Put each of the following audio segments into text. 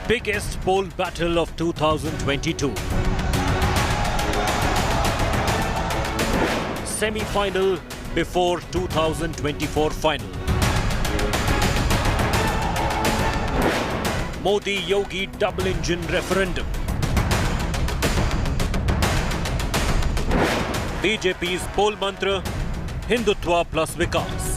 biggest pole battle of 2022. Semi-final before 2024 final. Modi-Yogi double-engine referendum. BJP's poll mantra, Hindutva plus Vikas.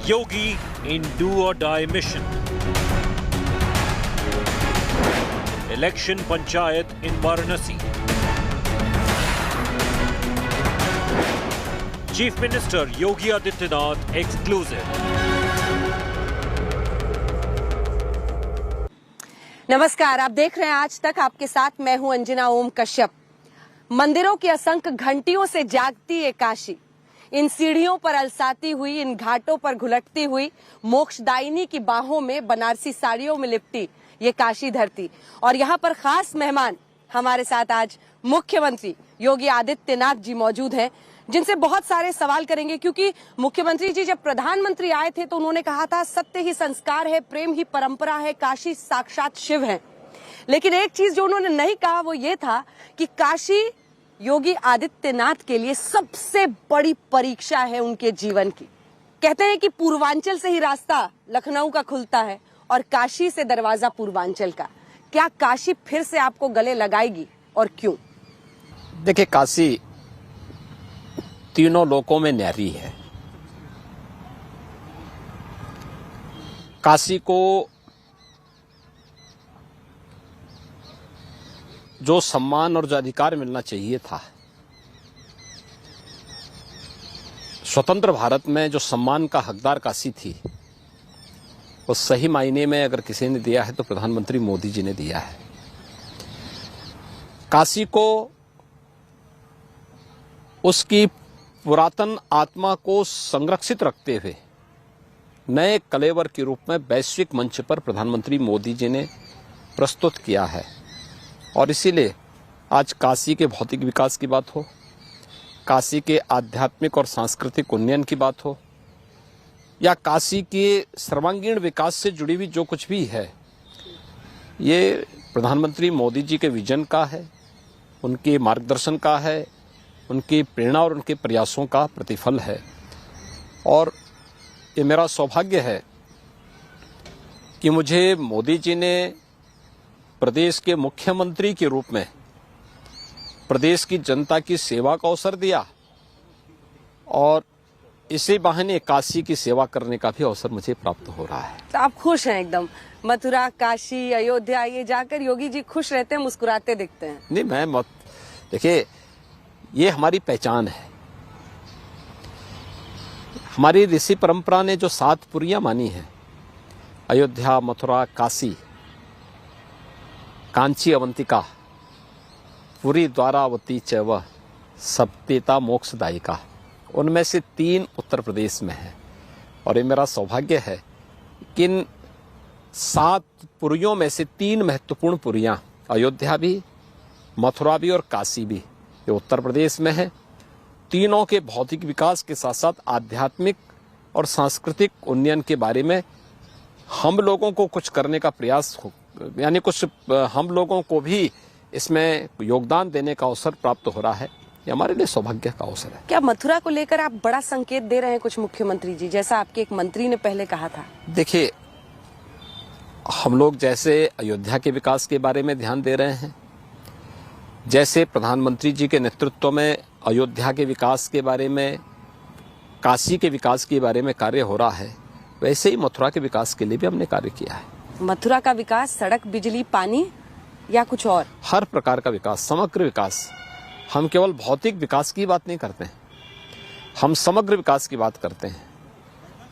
Yogi in do-or-die mission. Election Panchayat in Varanasi. Chief Minister Yogi Adityanath exclusive. नमस्कार, आप देख रहे हैं आज तक। आपके साथ मैं हूं अंजना ओम कश्यप। मंदिरों की असंख्य घंटियों से जागती ये काशी, इन सीढ़ियों पर अलसाती हुई, इन घाटों पर घुलटती हुई, मोक्षदायिनी की बाहों में बनारसी साड़ियों में लिपटी ये काशी धरती। और यहाँ पर खास मेहमान हमारे साथ आज मुख्यमंत्री योगी आदित्यनाथ जी मौजूद हैं, जिनसे बहुत सारे सवाल करेंगे। क्योंकि मुख्यमंत्री जी जब प्रधानमंत्री आए थे तो उन्होंने कहा था सत्य ही संस्कार है, प्रेम ही परंपरा है, काशी साक्षात शिव है। लेकिन एक चीज जो उन्होंने नहीं कहा वो ये था कि काशी योगी आदित्यनाथ के लिए सबसे बड़ी परीक्षा है उनके जीवन की। कहते हैं कि पूर्वांचल से ही रास्ता लखनऊ का खुलता है और काशी से दरवाजा पूर्वांचल का। क्या काशी फिर से आपको गले लगाएगी और क्यों? देखिए, काशी तीनों लोकों में न्यारी है। काशी को जो सम्मान और जो अधिकार मिलना चाहिए था, स्वतंत्र भारत में जो सम्मान का हकदार काशी थी, वो सही मायने में अगर किसी ने दिया है तो प्रधानमंत्री मोदी जी ने दिया है। काशी को उसकी पुरातन आत्मा को संरक्षित रखते हुए नए कलेवर के रूप में वैश्विक मंच पर प्रधानमंत्री मोदी जी ने प्रस्तुत किया है। और इसीलिए आज काशी के भौतिक विकास की बात हो, काशी के आध्यात्मिक और सांस्कृतिक उन्नयन की बात हो, या काशी के सर्वांगीण विकास से जुड़ी हुई जो कुछ भी है, ये प्रधानमंत्री मोदी जी के विजन का है, उनके मार्गदर्शन का है, उनकी प्रेरणा और उनके प्रयासों का प्रतिफल है। और ये मेरा सौभाग्य है कि मुझे मोदी जी ने प्रदेश के मुख्यमंत्री के रूप में प्रदेश की जनता की सेवा का अवसर दिया, और इसी बहाने काशी की सेवा करने का भी अवसर मुझे प्राप्त हो रहा है। तो आप खुश हैं एकदम? मथुरा, काशी, अयोध्या ये जाकर योगी जी खुश रहते हैं, मुस्कुराते दिखते हैं? नहीं, मैं मत देखिए, ये हमारी पहचान है। हमारी ऋषि परंपरा ने जो 7 पुरियां मानी हैं, अयोध्या, मथुरा, काशी, कांची, अवंतिका, पुरी, द्वारावती चैव सप्तेता मोक्षदायिका, उनमें से 3 उत्तर प्रदेश में है। और ये मेरा सौभाग्य है कि इन 7 पुरियों में से 3 महत्वपूर्ण पुरियां, अयोध्या भी, मथुरा भी और काशी भी, ये उत्तर प्रदेश में है। तीनों के भौतिक विकास के साथ साथ आध्यात्मिक और सांस्कृतिक उन्नयन के बारे में हम लोगों को कुछ करने का प्रयास हो, यानी कुछ हम लोगों को भी इसमें योगदान देने का अवसर प्राप्त हो रहा है। ये हमारे लिए सौभाग्य का अवसर है। क्या मथुरा को लेकर आप बड़ा संकेत दे रहे हैं कुछ मुख्यमंत्री जी, जैसा आपके एक मंत्री ने पहले कहा था? देखिए, हम लोग जैसे अयोध्या के विकास के बारे में ध्यान दे रहे हैं, जैसे प्रधानमंत्री जी के नेतृत्व में अयोध्या के विकास के बारे में, काशी के विकास के बारे में कार्य हो रहा है, वैसे ही मथुरा के विकास के लिए भी हमने कार्य किया है। मथुरा का विकास सड़क, बिजली, पानी या कुछ और? हर प्रकार का विकास, समग्र विकास। हम केवल भौतिक विकास की बात नहीं करते हैं, हम समग्र विकास की बात करते हैं।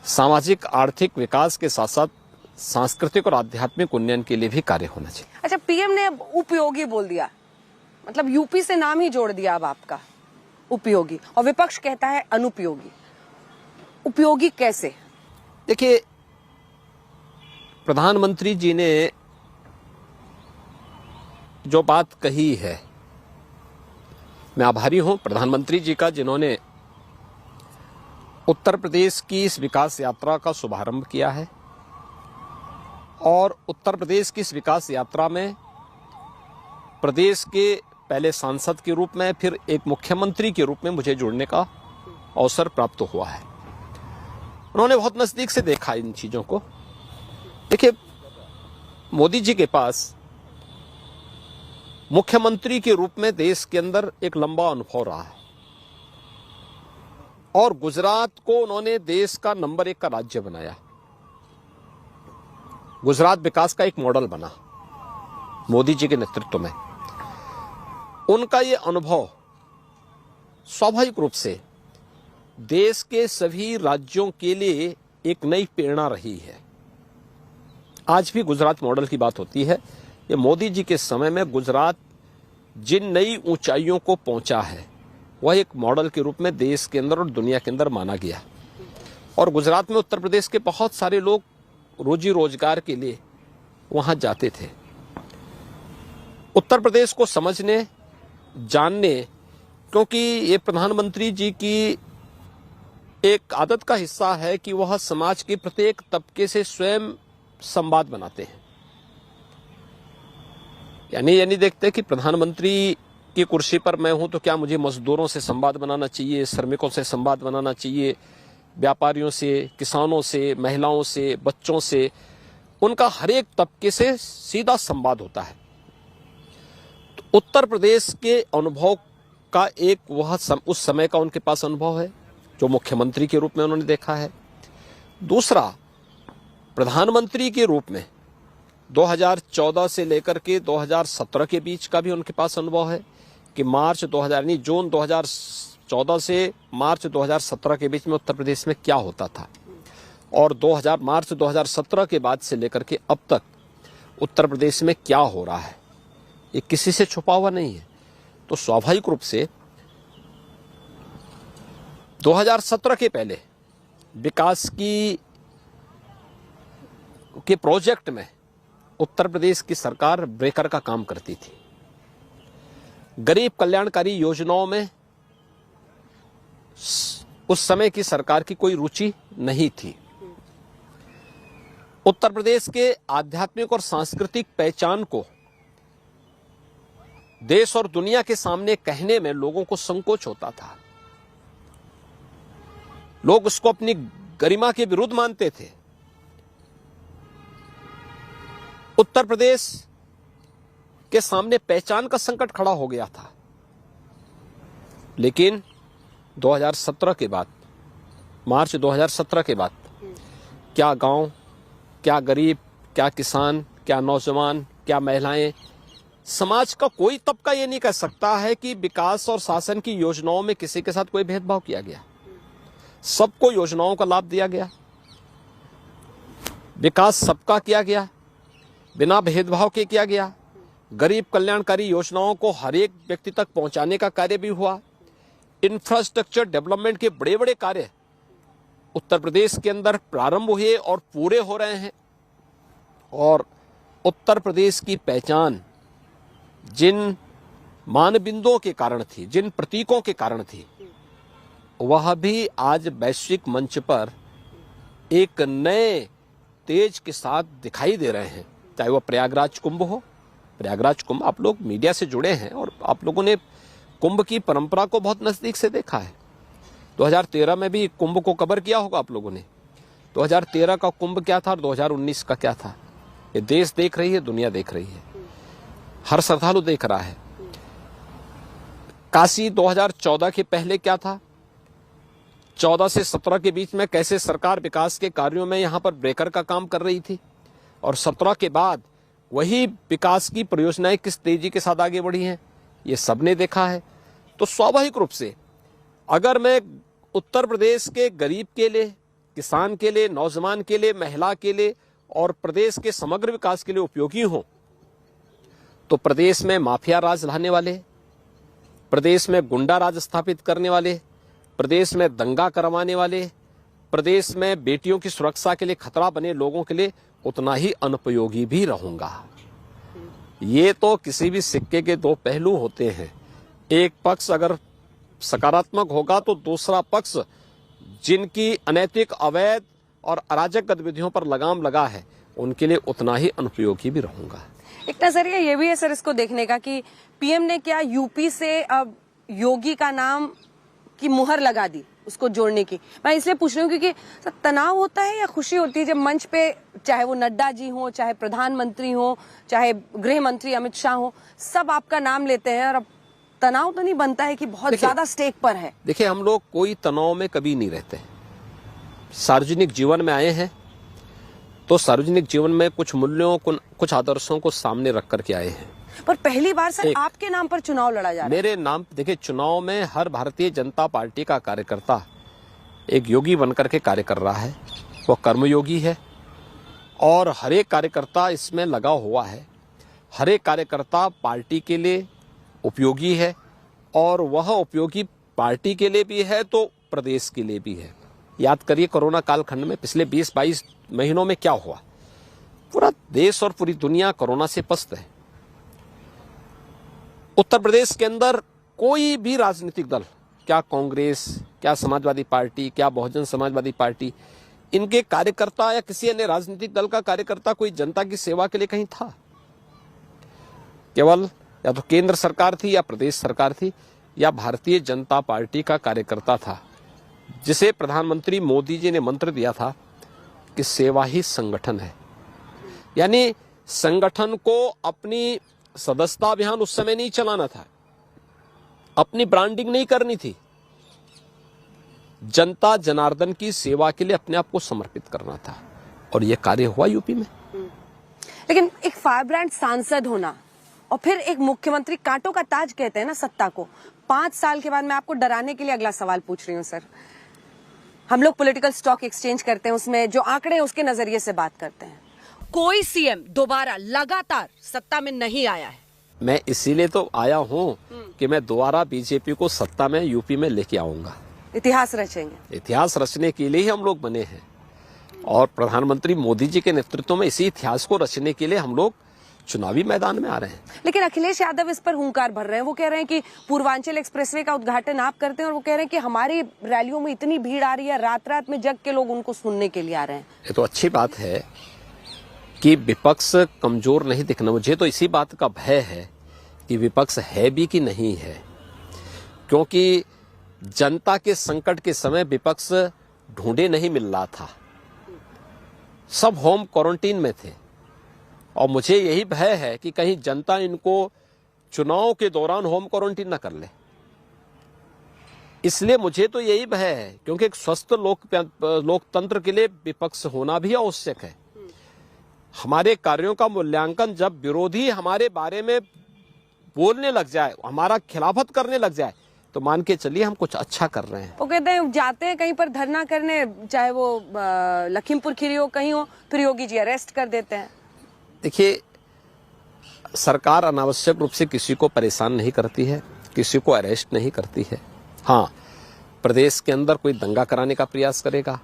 सामाजिक आर्थिक विकास के साथ साथ सांस्कृतिक और आध्यात्मिक उन्नयन के लिए भी कार्य होना चाहिए। अच्छा, पीएम ने अब उपयोगी बोल दिया, मतलब यूपी से नाम ही जोड़ दिया अब आपका, उपयोगी, और विपक्ष कहता है अनुपयोगी। उपयोगी कैसे? देखिए, प्रधानमंत्री जी ने जो बात कही है, मैं आभारी हूं प्रधानमंत्री जी का, जिन्होंने उत्तर प्रदेश की इस विकास यात्रा का शुभारंभ किया है और उत्तर प्रदेश की इस विकास यात्रा में प्रदेश के पहले सांसद के रूप में फिर एक मुख्यमंत्री के रूप में मुझे जुड़ने का अवसर प्राप्त हुआ है। उन्होंने बहुत नजदीक से देखा इन चीजों को। देखिए, मोदी जी के पास मुख्यमंत्री के रूप में देश के अंदर एक लंबा अनुभव रहा है और गुजरात को उन्होंने देश का नंबर 1 का राज्य बनाया। गुजरात विकास का एक मॉडल बना मोदी जी के नेतृत्व में। उनका ये अनुभव स्वाभाविक रूप से देश के सभी राज्यों के लिए एक नई प्रेरणा रही है। आज भी गुजरात मॉडल की बात होती है। ये मोदी जी के समय में गुजरात जिन नई ऊंचाइयों को पहुंचा है वह एक मॉडल के रूप में देश के अंदर और दुनिया के अंदर माना गया। और गुजरात में उत्तर प्रदेश के बहुत सारे लोग रोजी रोजगार के लिए वहां जाते थे। उत्तर प्रदेश को समझने, जानने, क्योंकि ये प्रधानमंत्री जी की एक आदत का हिस्सा है कि वह समाज के प्रत्येक तबके से स्वयं संवाद बनाते हैं। यानी देखते कि प्रधानमंत्री की कुर्सी पर मैं हूं तो क्या मुझे मजदूरों से संवाद बनाना चाहिए, श्रमिकों से संवाद बनाना चाहिए, व्यापारियों से, किसानों से, महिलाओं से, बच्चों से, उनका हर एक तबके से सीधा संवाद होता है। तो उत्तर प्रदेश के अनुभव का एक वह उस समय का उनके पास अनुभव है जो मुख्यमंत्री के रूप में उन्होंने देखा है। दूसरा, प्रधानमंत्री के रूप में 2014 से लेकर के 2017 के बीच का भी उनके पास अनुभव है कि जून 2014 से मार्च 2017 के बीच में उत्तर प्रदेश में क्या होता था और मार्च 2017 के बाद से लेकर के अब तक उत्तर प्रदेश में क्या हो रहा है, ये किसी से छुपा हुआ नहीं है। तो स्वाभाविक रूप से 2017 के पहले विकास के प्रोजेक्ट में उत्तर प्रदेश की सरकार ब्रेकर का काम करती थी। गरीब कल्याणकारी योजनाओं में उस समय की सरकार की कोई रुचि नहीं थी। उत्तर प्रदेश के आध्यात्मिक और सांस्कृतिक पहचान को देश और दुनिया के सामने कहने में लोगों को संकोच होता था। लोग उसको अपनी गरिमा के विरुद्ध मानते थे। उत्तर प्रदेश के सामने पहचान का संकट खड़ा हो गया था। लेकिन 2017 के बाद, मार्च 2017 के बाद क्या गांव, क्या गरीब, क्या किसान, क्या नौजवान, क्या महिलाएं, समाज का कोई तबका ये नहीं कह सकता है कि विकास और शासन की योजनाओं में किसी के साथ कोई भेदभाव किया गया। सबको योजनाओं का लाभ दिया गया, विकास सबका किया गया, बिना भेदभाव के किया गया। गरीब कल्याणकारी योजनाओं को हर एक व्यक्ति तक पहुंचाने का कार्य भी हुआ। इंफ्रास्ट्रक्चर डेवलपमेंट के बड़े बड़े कार्य उत्तर प्रदेश के अंदर प्रारंभ हुए और पूरे हो रहे हैं। और उत्तर प्रदेश की पहचान जिन मानबिंदुओं के कारण थी, जिन प्रतीकों के कारण थी, वह भी आज वैश्विक मंच पर एक नए तेज के साथ दिखाई दे रहे हैं। चाहे वह प्रयागराज कुंभ हो। प्रयागराज कुंभ, आप लोग मीडिया से जुड़े हैं और आप लोगों ने कुंभ की परंपरा को बहुत नजदीक से देखा है। 2013 में भी कुंभ को कवर किया होगा आप लोगों ने। 2013 का कुंभ क्या था और 2019 का क्या था, ये देश देख रही है, दुनिया देख रही है, हर श्रद्धालु देख रहा है। काशी 2014 के पहले क्या था, 14 से 17 के बीच में कैसे सरकार विकास के कार्यों में यहां पर ब्रेकर का काम कर रही थी, और 17 के बाद वही विकास की परियोजनाएं किस तेजी के साथ आगे बढ़ी हैं, ये सबने देखा है। तो स्वाभाविक रूप से अगर मैं उत्तर प्रदेश के गरीब के लिए, किसान के लिए, नौजवान के लिए, महिला के लिए और प्रदेश के समग्र विकास के लिए उपयोगी हों, तो प्रदेश में माफिया राज लाने वाले, प्रदेश में गुंडा राज स्थापित करने वाले, प्रदेश में दंगा करवाने वाले, प्रदेश में बेटियों की सुरक्षा के लिए खतरा बने लोगों के लिए उतना ही अनुपयोगी भी रहूंगा। ये तो किसी भी सिक्के के दो पहलू होते हैं। एक पक्ष अगर सकारात्मक होगा तो दूसरा पक्ष जिनकी अनैतिक, अवैध और अराजक गतिविधियों पर लगाम लगा है, उनके लिए उतना ही अनुपयोगी भी रहूंगा। एक नजरिया ये भी है सर इसको देखने का कि पीएम ने क्या यूपी से अब योगी का नाम की मुहर लगा दी उसको जोड़ने की। मैं इसलिए पूछ रही हूँ क्योंकि सर तनाव होता है या खुशी होती है जब मंच पे चाहे वो नड्डा जी हो, चाहे प्रधानमंत्री हो, चाहे गृह मंत्री अमित शाह हो, सब आपका नाम लेते हैं और अब तनाव तो नहीं बनता है कि बहुत ज्यादा स्टेक पर है? देखिए, हम लोग कोई तनाव में कभी नहीं रहते। सार्वजनिक जीवन में आए हैं तो सार्वजनिक जीवन में कुछ मूल्यों को, कुछ आदर्शों को सामने रख करके आए हैं। पर पहली बार सर आपके नाम पर चुनाव लड़ा जा रहा है। मेरे नाम, देखिए, चुनाव में हर भारतीय जनता पार्टी का कार्यकर्ता एक योगी बनकर के कार्य कर रहा है, वो कर्मयोगी है और हर एक कार्यकर्ता इसमें लगा हुआ है। हर एक कार्यकर्ता पार्टी के लिए उपयोगी है और वह उपयोगी पार्टी के लिए भी है तो प्रदेश के लिए भी है। याद करिए, कोरोना कालखंड में पिछले 20-22 महीनों में क्या हुआ। पूरा देश और पूरी दुनिया कोरोना से पस्त है। उत्तर प्रदेश के अंदर कोई भी राजनीतिक दल, क्या कांग्रेस, क्या समाजवादी पार्टी, क्या बहुजन समाजवादी पार्टी, इनके कार्यकर्ता या किसी अन्य राजनीतिक दल का कार्यकर्ता कोई जनता की सेवा के लिए कहीं था? केवल या तो केंद्र सरकार थी या प्रदेश सरकार थी या भारतीय जनता पार्टी का कार्यकर्ता था, जिसे प्रधानमंत्री मोदी जी ने मंत्र दिया था कि सेवा ही संगठन है। यानी संगठन को अपनी सदस्यता अभियान उस समय नहीं चलाना था, अपनी ब्रांडिंग नहीं करनी थी, जनता जनार्दन की सेवा के लिए अपने आप को समर्पित करना था और यह कार्य हुआ यूपी में। लेकिन एक फायर ब्रांड सांसद होना और फिर एक मुख्यमंत्री, कांटों का ताज कहते हैं ना सत्ता को। 5 साल के बाद मैं आपको डराने के लिए अगला सवाल पूछ रही हूँ सर। हम लोग पॉलिटिकल स्टॉक एक्सचेंज करते हैं, उसमें जो आंकड़े हैं उसके नजरिए से बात करते हैं। कोई सीएम दोबारा लगातार सत्ता में नहीं आया है। मैं इसीलिए तो आया हूँ कि मैं दोबारा बीजेपी को सत्ता में यूपी में लेके आऊंगा। इतिहास रचेंगे। इतिहास रचने के लिए ही हम लोग बने हैं और प्रधानमंत्री मोदी जी के नेतृत्व में इसी इतिहास को रचने के लिए हम लोग चुनावी मैदान में आ रहे हैं। लेकिन अखिलेश यादव इस पर हुंकार भर रहे हैं। वो कह रहे हैं कि पूर्वांचल एक्सप्रेसवे का उद्घाटन आप करते हैं और वो कह रहे हैं कि हमारी रैलियों में इतनी भीड़ आ रही है, रात रात में जग के लोग उनको सुनने के लिए आ रहे हैं। ये तो अच्छी बात है कि विपक्ष कमजोर नहीं दिखना। मुझे तो इसी बात का भय है कि विपक्ष है भी कि नहीं है, क्योंकि जनता के संकट के समय विपक्ष ढूंढे नहीं मिल रहा था, सब होम क्वारंटीन में थे और मुझे यही भय है कि कहीं जनता इनको चुनाव के दौरान होम क्वारंटीन न कर ले। इसलिए मुझे तो यही भय है, क्योंकि एक स्वस्थ लोकतंत्र के लिए विपक्ष होना भी आवश्यक है। हमारे कार्यों का मूल्यांकन जब विरोधी हमारे बारे में बोलने लग जाए, हमारा खिलाफत करने लग जाए, तो मान के चलिए हम कुछ अच्छा कर रहे हैं। वो कहते हैं जाते हैं कहीं पर धरना करने, चाहे वो लखीमपुर खीरी हो, कहीं हो, फिर योगी जी अरेस्ट कर देते हैं। देखिए, सरकार अनावश्यक रूप से किसी को परेशान नहीं करती है, किसी को अरेस्ट नहीं करती है। हाँ, प्रदेश के अंदर कोई दंगा कराने का प्रयास करेगा,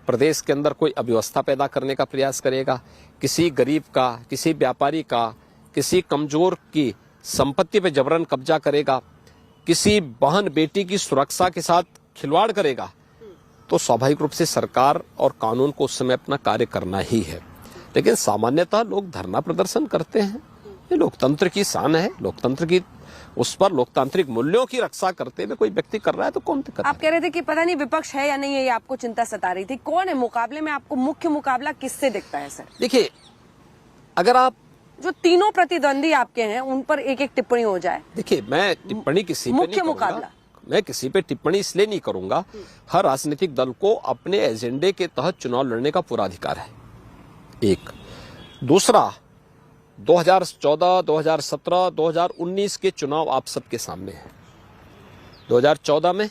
प्रदेश के अंदर कोई अव्यवस्था पैदा करने का प्रयास करेगा, किसी गरीब का, किसी व्यापारी का, किसी कमजोर की संपत्ति पे जबरन कब्जा करेगा, किसी बहन बेटी की सुरक्षा के साथ खिलवाड़ करेगा, तो स्वाभाविक रूप से सरकार और कानून को उस समय अपना कार्य करना ही है। लेकिन सामान्यतः लोग धरना प्रदर्शन करते हैं, ये लोकतंत्र की शान है। लोकतंत्र की, उस पर लोकतांत्रिक मूल्यों की रक्षा करते हुए कोई व्यक्ति कर रहा है तो कौन कर रहा है? आप कह रहे थे कि पता नहीं विपक्ष है या नहीं है, ये आपको चिंता सता रही थी। कौन है मुकाबले में? आपको मुख्य मुकाबला किससे दिखता है सर? देखिए, अगर आप जो तीनों प्रतिद्वंदी आपके हैं उन पर एक एक टिप्पणी हो जाए। देखिए, मैं टिप्पणी किसी पे नहीं मुख्य मुकाबला, मैं किसी पे टिप्पणी इसलिए नहीं करूंगा। हर राजनीतिक दल को अपने एजेंडे के तहत चुनाव लड़ने का पूरा अधिकार है, एक। दूसरा, 2014, 2017, 2019 के चुनाव आप सबके सामने हैं। 2014 में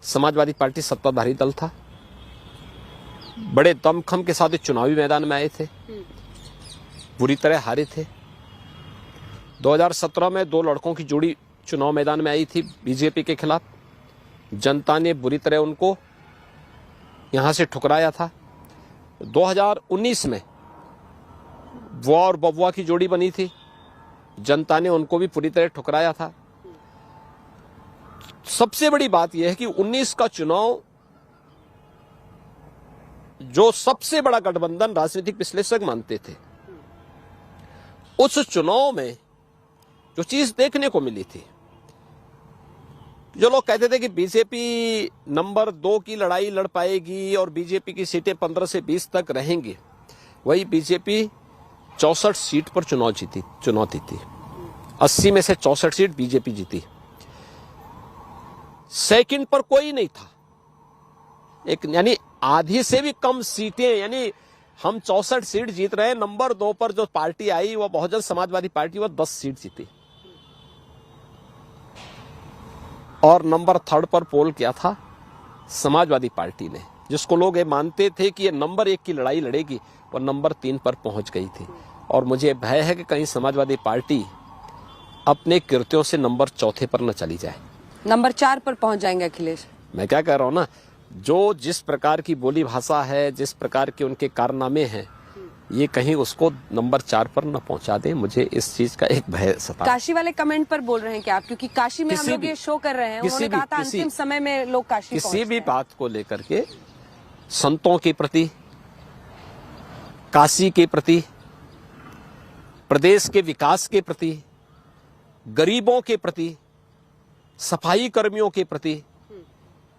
समाजवादी पार्टी सत्ताधारी दल था, बड़े दमखम के साथ चुनावी मैदान में आए थे, बुरी तरह हारे थे। 2017 में 2 लड़कों की जोड़ी चुनाव मैदान में आई थी बीजेपी के खिलाफ, जनता ने बुरी तरह उनको यहां से ठुकराया था। 2019 में बुआ और बबुआ की जोड़ी बनी थी, जनता ने उनको भी पूरी तरह ठुकराया था। सबसे बड़ी बात यह है कि 19 का चुनाव जो सबसे बड़ा गठबंधन राजनीतिक विश्लेषक मानते थे, उस चुनाव में जो चीज देखने को मिली थी, जो लोग कहते थे कि बीजेपी नंबर 2 की लड़ाई लड़ पाएगी और बीजेपी की सीटें 15 से 20 तक रहेंगी, वही बीजेपी 64 सीट पर चुनाव जीती 80 में से 64 सीट बीजेपी जीती। सेकंड पर कोई नहीं था, एक यानी आधी से भी कम सीटें, यानी हम 64 सीट जीत रहे हैं। नंबर 2 पर जो पार्टी आई वो बहुजन समाजवादी पार्टी, वो 10 सीट जीती। और नंबर 3 पर पोल किया था समाजवादी पार्टी ने, जिसको लोग ये मानते थे कि ये नंबर 1 की लड़ाई लड़ेगी, वो नंबर 3 पर पहुंच गई थी। और मुझे भय है कि कहीं समाजवादी पार्टी अपने कृत्यों से नंबर 4 पर न चली जाए। नंबर 4 पर पहुंच जाएंगे अखिलेश। मैं क्या कह रहा हूं ना, जो जिस प्रकार की बोली भाषा है, जिस प्रकार के उनके कारनामे हैं, ये कहीं उसको नंबर 4 पर न पहुंचा दे। मुझे इस चीज का एक भय सता। काशी वाले कमेंट पर बोल रहे हैं क्या आप? क्योंकि काशी में हम लोग ये शो कर रहे हैं, उन्होंने कहा था अंतिम समय में लोग काशी किसी भी बात को लेकर के संतों के प्रति, काशी के प्रति, प्रदेश के विकास के प्रति, गरीबों के प्रति, सफाई कर्मियों के प्रति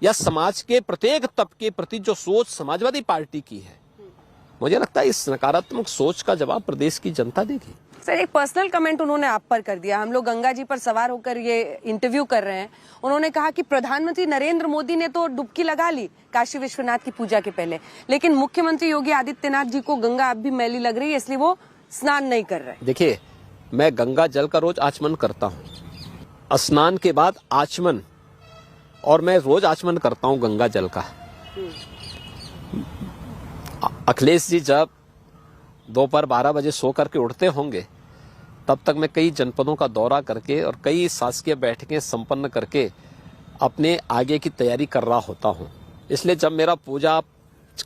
या समाज के प्रत्येक तबके के प्रति जो सोच समाजवादी पार्टी की है, मुझे लगता है इस नकारात्मक सोच का जवाब प्रदेश की जनता देगी। सर, एक पर्सनल कमेंट उन्होंने आप पर कर दिया। हम लोग गंगा जी पर सवार होकर ये इंटरव्यू कर रहे हैं। उन्होंने कहा कि प्रधानमंत्री नरेंद्र मोदी ने तो डुबकी लगा ली काशी विश्वनाथ की पूजा के पहले, लेकिन मुख्यमंत्री योगी आदित्यनाथ जी को गंगा अब भी मैली लग रही है, इसलिए वो स्नान नहीं कर रहे। देखिए, मैं गंगा जल का रोज आचमन करता हूँ, स्नान के बाद आचमन, और मैं रोज आचमन करता हूँ गंगा जल का। अखिलेश जी जब दोपहर 12 बजे सो करके उठते होंगे, तब तक मैं कई जनपदों का दौरा करके और कई शासकीय बैठकें संपन्न करके अपने आगे की तैयारी कर रहा होता हूँ। इसलिए जब मेरा पूजा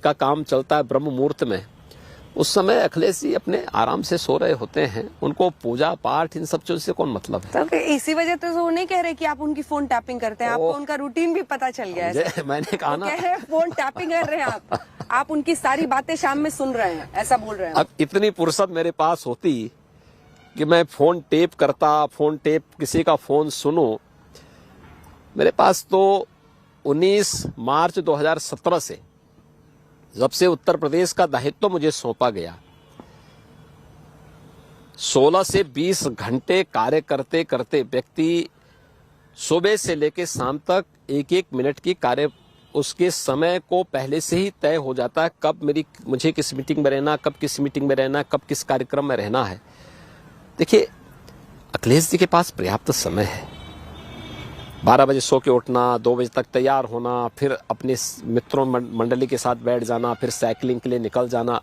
का काम चलता है ब्रह्म मुहूर्त में, उस समय अखिलेश जी अपने आराम से सो रहे होते हैं। उनको पूजा पाठ इन सब चीजों से कौन मतलब है? तो इसी वजह से वो नहीं कह रहे कि आप उनकी फोन टैपिंग करते हैं, आपको उनका रूटीन भी पता चल गया है। मैंने कहा ना, कह रहे फोन टैपिंग कर रहे हैं आप उनकी सारी बातें शाम में सुन रहे हैं, ऐसा बोल रहे हैं। अब इतनी फुर्सत मेरे पास होती कि मैं फोन टेप करता, फोन टेप किसी का फोन सुनूं। मेरे पास तो 19 मार्च 2017 से, जब से उत्तर प्रदेश का दायित्व मुझे सौंपा गया, 16 से 20 घंटे कार्य करते करते व्यक्ति सुबह से लेकर शाम तक एक एक मिनट की कार्य, उसके समय को पहले से ही तय हो जाता है, कब मुझे किस मीटिंग में रहना, कब किस मीटिंग में रहना, कब किस कार्यक्रम में रहना है। देखिए, अखिलेश जी के पास पर्याप्त समय है। 12 बजे सो के उठना, 2 बजे तक तैयार होना, फिर अपने मित्रों मंडली के साथ बैठ जाना, फिर साइकिलिंग के लिए निकल जाना,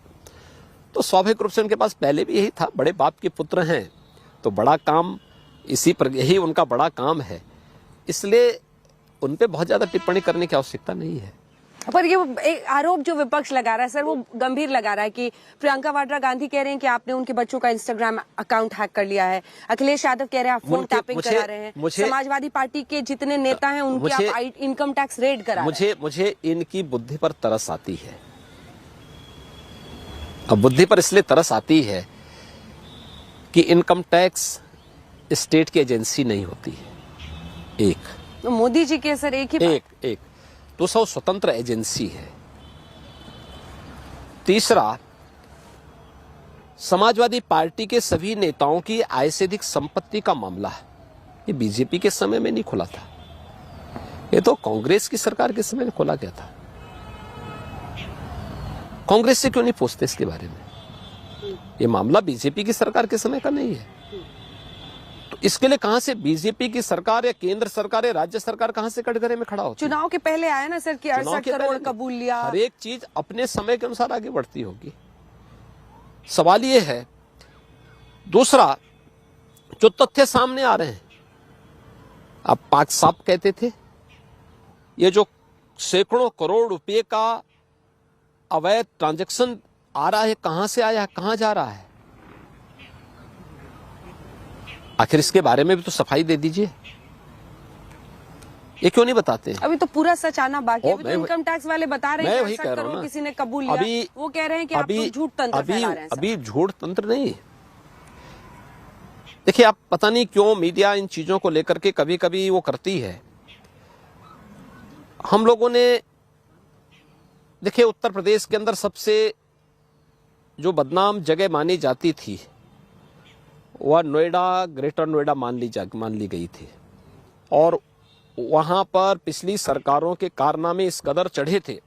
तो स्वाभाविक रूप से उनके पास पहले भी यही था। बड़े बाप के पुत्र हैं तो बड़ा काम इसी पर, यही उनका बड़ा काम है, इसलिए उन पे बहुत ज्यादा टिप्पणी करने की आवश्यकता नहीं है। पर ये एक आरोप जो विपक्ष लगा रहा है सर, वो गंभीर लगा रहा है कि प्रियंका वाड्रा गांधी कह रहे हैं कि आपने उनके बच्चों का इंस्टाग्राम अकाउंट हैक कर लिया है। अखिलेश यादव कह रहे हैं आप फोन टैपिंग करा रहे हैं। समाजवादी पार्टी के जितने नेता हैं उनकी आप इनकम टैक्स रेड करा रहे हैं। मुझे इनकी बुद्धि पर तरस आती है। अब बुद्धि पर इसलिए तरस आती है कि इनकम टैक्स स्टेट की एजेंसी नहीं होती है, एक तो मोदी जी के सर एक तो सब स्वतंत्र एजेंसी है। तीसरा, समाजवादी पार्टी के सभी नेताओं की आय से अधिक संपत्ति का मामला है, ये बीजेपी के समय में नहीं खुला था, ये तो कांग्रेस की सरकार के समय में खोला गया था। कांग्रेस से क्यों नहीं पूछते इसके बारे में? ये मामला बीजेपी की सरकार के समय का नहीं है, तो इसके लिए कहां से बीजेपी की सरकार या केंद्र सरकार या राज्य सरकार कहां से कटघरे में खड़ा होती? चुनाव के पहले आया ना सर कि 68 करोड़ कबूल लिया। हर एक चीज अपने समय के अनुसार आगे बढ़ती होगी। सवाल ये है, दूसरा जो तथ्य सामने आ रहे हैं, अब पाक साहब कहते थे ये जो सैकड़ों करोड़ रुपए का अवैध ट्रांजैक्शन आ रहा है, कहां से आया है, कहां जा रहा है? आखिर इसके बारे में भी तो सफाई दे दीजिए। ये क्यों नहीं बताते? अभी तो पूरा सच आना बाकी है। अभी तो मैं- इनकम टैक्स वाले बता रहे मैं हैं वही कह रहा हूं ना। किसी ने कबूल लिया। अभी वो कह रहे हैं कि आप लोग झूठ तंत्र फैला रहे हैं सर। अभी झूठ तंत्र नहीं। देखिए, आप पता नहीं क्यों मीडिया इन चीजों को लेकर के कभी कभी वो करती है। हम लोगों ने देखिए, उत्तर प्रदेश के अंदर सबसे जो बदनाम जगह मानी जाती थी वह नोएडा, ग्रेटर नोएडा मान ली गई थी। और वहां पर पिछली सरकारों के कारनामे इस कदर चढ़े थे,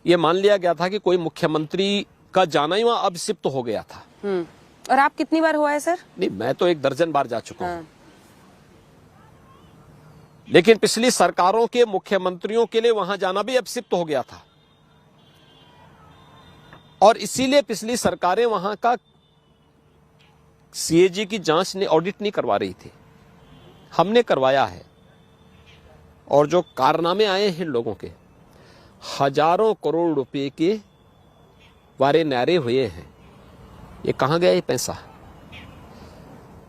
ये मान लिया गया था कि कोई मुख्यमंत्री का जाना ही वहां अभिशिप्त हो गया था। और आप कितनी बार हुआ है सर? नहीं, मैं तो 1 दर्जन बार जा चुका हूं। हाँ। लेकिन पिछली सरकारों के मुख्यमंत्रियों के लिए वहां जाना भी अभिशिप्त हो गया था, और इसीलिए पिछली सरकारें वहां का सीएजी की जांच ने ऑडिट नहीं करवा रही थी। हमने करवाया है, और जो कारनामे आए हैं लोगों के, हजारों करोड़ रुपए के वारे नारे हुए हैं, ये कहां गया ये पैसा?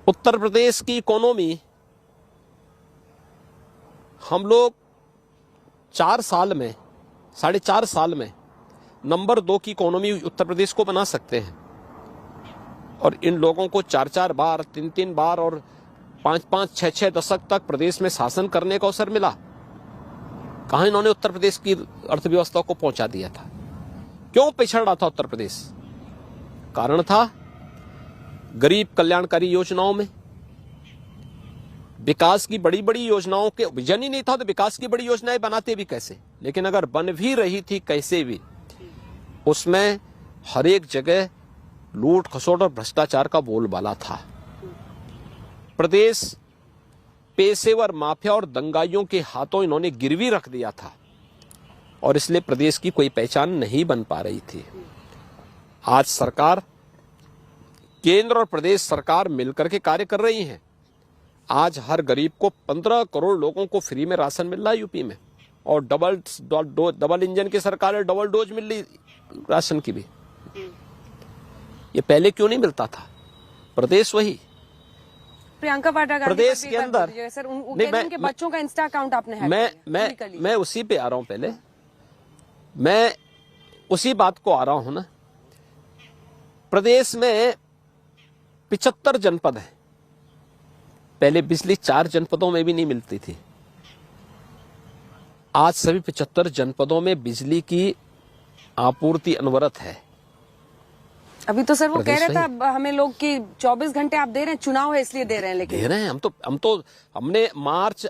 उत्तर प्रदेश की इकोनॉमी हम लोग 4 साल में, 4.5 साल में नंबर 2 की इकोनॉमी उत्तर प्रदेश को बना सकते हैं। और इन लोगों को 4-4 बार, 3-3 बार और 5-5, 6-6 दशक तक प्रदेश में शासन करने का अवसर मिला। कहां इन्होंने उत्तर प्रदेश की अर्थव्यवस्था को पहुंचा दिया था? क्यों पिछड़ रहा था उत्तर प्रदेश? कारण था गरीब कल्याणकारी योजनाओं में, विकास की बड़ी बड़ी योजनाओं के विजन ही नहीं था, तो विकास की बड़ी योजनाएं बनाते भी कैसे? लेकिन अगर बन भी रही थी कैसे भी, उसमें हर एक जगह लूट खसोट और भ्रष्टाचार का बोलबाला था। प्रदेश पेशेवर माफिया और दंगाइयों के हाथों इन्होंने गिरवी रख दिया था, और इसलिए प्रदेश की कोई पहचान नहीं बन पा रही थी। आज सरकार, केंद्र और प्रदेश सरकार मिलकर के कार्य कर रही हैं। आज हर गरीब को 15 करोड़ लोगों को फ्री में राशन मिल रहा है यूपी में, और डबल इंजन की सरकार है, डबल डोज मिल रही राशन की भी। ये पहले क्यों नहीं मिलता था? प्रदेश वही प्रियंका वाड्रा प्रदेश के अंदर सर, उनके बच्चों का इंस्टा अकाउंट आपने हैक किया। मैं उसी पे आ रहा हूं। पहले मैं उसी बात को आ रहा हूं ना। प्रदेश में 75 जनपद है। पहले बिजली 4 जनपदों में भी नहीं मिलती थी। आज सभी 75 जनपदों में बिजली की आपूर्ति अनवरत है। अभी तो सर वो कह रहे था हमें लोग कि 24 घंटे आप दे रहे हैं, चुनाव है इसलिए दे रहे हैं। लेकिन दे रहे हैं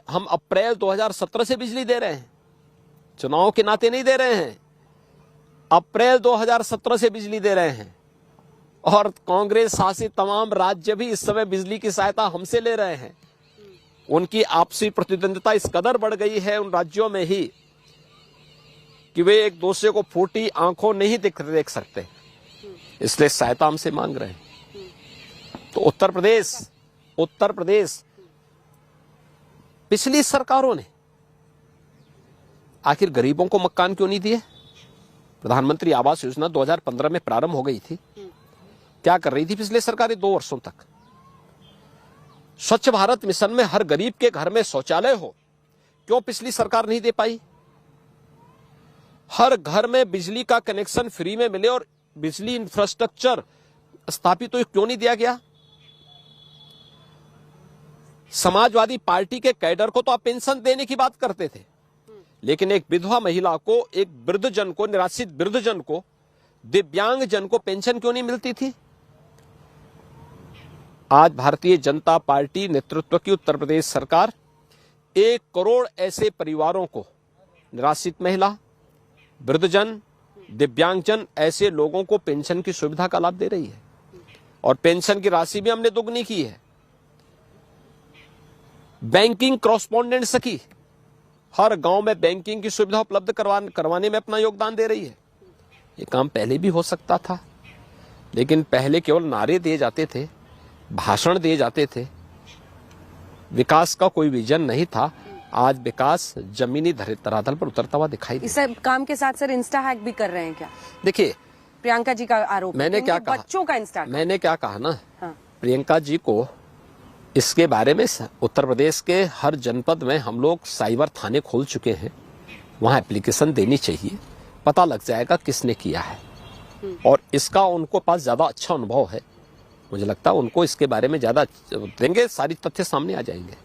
हम अप्रैल 2017 से बिजली दे रहे हैं, चुनाव के नाते नहीं दे रहे हैं। अप्रैल 2017 से बिजली दे रहे हैं, और कांग्रेस शासित तमाम राज्य भी इस समय बिजली की सहायता हमसे ले रहे हैं। उनकी आपसी प्रतिद्वंदिता इस कदर बढ़ गई है उन राज्यों में ही कि वे एक दूसरे को फूटी आंखों नहीं देख सकते, इसलिए सहायता हमसे मांग रहे हैं। तो उत्तर प्रदेश पिछली सरकारों ने आखिर गरीबों को मकान क्यों नहीं दिए? प्रधानमंत्री आवास योजना 2015 में प्रारंभ हो गई थी। क्या कर रही थी पिछले सरकारें 2 वर्षों तक? स्वच्छ भारत मिशन में हर गरीब के घर में शौचालय हो, क्यों पिछली सरकार नहीं दे पाई? हर घर में बिजली का कनेक्शन फ्री में मिले और बिजली इंफ्रास्ट्रक्चर स्थापित तो क्यों नहीं दिया गया? समाजवादी पार्टी के कैडर को तो आप पेंशन देने की बात करते थे, लेकिन एक विधवा महिला को, एक वृद्धजन को, निराश्रित वृद्धजन को, दिव्यांग जन को पेंशन क्यों नहीं मिलती थी? आज भारतीय जनता पार्टी नेतृत्व की उत्तर प्रदेश सरकार 1 करोड़ ऐसे परिवारों को, निराश्रित महिला, वृद्धजन, दिव्यांगजन, ऐसे लोगों को पेंशन की सुविधा का लाभ दे रही है, और पेंशन की राशि भी हमने दुगनी की है। बैंकिंग कॉरेस्पोंडेंट सखी हर गांव में बैंकिंग की सुविधा उपलब्ध करवाने में अपना योगदान दे रही है। ये काम पहले भी हो सकता था, लेकिन पहले केवल नारे दिए जाते थे, भाषण दिए जाते थे, विकास का कोई विजन नहीं था। आज विकास जमीनी धरातल पर उतरता हुआ दिखाई इस काम के साथ सर इंस्टा हैक भी कर रहे हैं क्या? देखिए, प्रियंका जी का आरोप, मैंने क्या कहा, बच्चों का इंस्टा, मैंने क्या कहा ना, हाँ। प्रियंका जी को इसके बारे में उत्तर प्रदेश के हर जनपद में हम लोग साइबर थाने खोल चुके हैं। वहां एप्लीकेशन देनी चाहिए, पता लग जाएगा किसने किया है। और इसका उनको पास ज्यादा अच्छा अनुभव है, मुझे लगता है उनको इसके बारे में ज्यादा देंगे, सारी तथ्य सामने आ जाएंगे।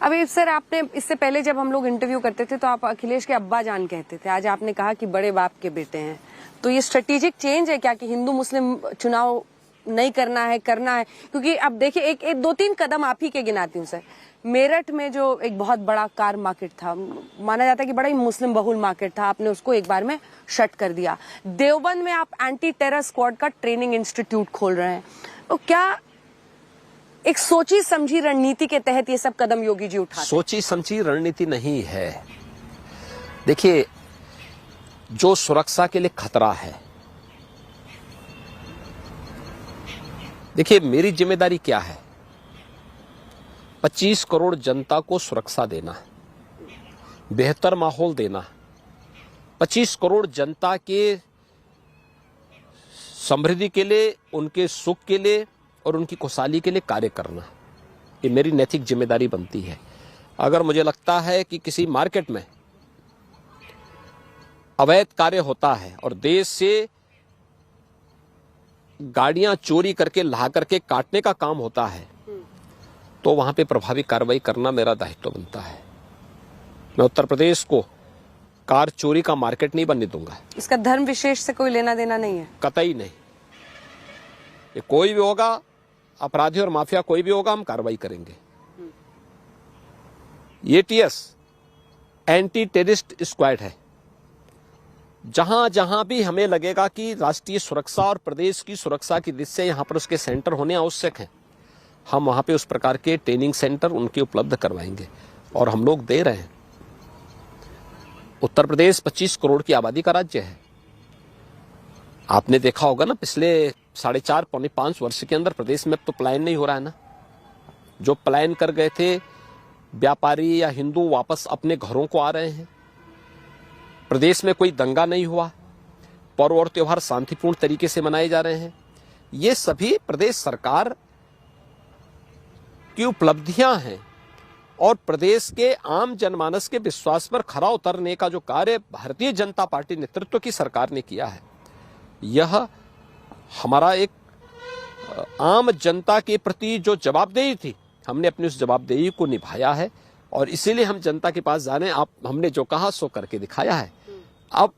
अभी सर, आपने इससे पहले जब हम लोग इंटरव्यू करते थे तो आप अखिलेश के अब्बा जान कहते थे, आज आपने कहा कि बड़े बाप के बेटे हैं। तो ये स्ट्रेटेजिक चेंज है क्या कि हिंदू मुस्लिम चुनाव नहीं करना है, करना है? क्योंकि अब देखिए, एक दो तीन कदम आप ही के गिनाती हूँ सर। मेरठ में जो एक बहुत बड़ा कार मार्केट था, माना जाता है कि बड़ा ही मुस्लिम बहुल मार्केट था, आपने उसको एक बार में शट कर दिया। देवबंद में आप एंटी टेरर स्क्वाड का ट्रेनिंग इंस्टीट्यूट खोल रहे हैं। तो क्या एक सोची समझी रणनीति के तहत ये सब कदम योगी जी उठा? सोची समझी रणनीति नहीं है। देखिए, जो सुरक्षा के लिए खतरा है, देखिए मेरी जिम्मेदारी क्या है? 25 करोड़ जनता को सुरक्षा देना, बेहतर माहौल देना, 25 करोड़ जनता के समृद्धि के लिए, उनके सुख के लिए और उनकी खुशहाली के लिए कार्य करना, ये मेरी नैतिक जिम्मेदारी बनती है। अगर मुझे लगता है कि किसी मार्केट में अवैध कार्य होता है और देश से गाड़ियां चोरी करके ला करके काटने का काम होता है, तो वहां पे प्रभावी कार्रवाई करना मेरा दायित्व बनता है। मैं उत्तर प्रदेश को कार चोरी का मार्केट नहीं बनने दूंगा। इसका धर्म विशेष से कोई लेना देना नहीं है? कतई नहीं। ये कोई भी होगा, अपराधी और माफिया कोई भी होगा, हम कार्रवाई करेंगे। एटीएस एंटी टेररिस्ट स्क्वाड है। जहां जहां भी हमें लगेगा कि राष्ट्रीय सुरक्षा और प्रदेश की सुरक्षा की दृष्टि से यहां पर उसके सेंटर होने आवश्यक हैं, हम वहां पे उस प्रकार के ट्रेनिंग सेंटर उनके उपलब्ध करवाएंगे और हम लोग दे रहे हैं। उत्तर प्रदेश 25 करोड़ की आबादी का राज्य है। आपने देखा होगा ना, पिछले 4.5 पौने 5 वर्ष के अंदर प्रदेश में तो पलायन नहीं हो रहा है ना। जो पलायन कर गए थे व्यापारी या हिंदू, वापस अपने घरों को आ रहे हैं। प्रदेश में कोई दंगा नहीं हुआ, पर्व और त्योहार शांतिपूर्ण तरीके से मनाए जा रहे हैं। ये सभी प्रदेश सरकार की उपलब्धियां हैं और प्रदेश के आम जनमानस के विश्वास पर खरा उतरने का जो कार्य भारतीय जनता पार्टी नेतृत्व की सरकार ने किया है, यह हमारा एक आम जनता के प्रति जो जवाबदेही थी, हमने अपनी उस जवाबदेही को निभाया है और इसीलिए हम जनता के पास जाने, आप हमने जो कहा सो करके दिखाया है। अब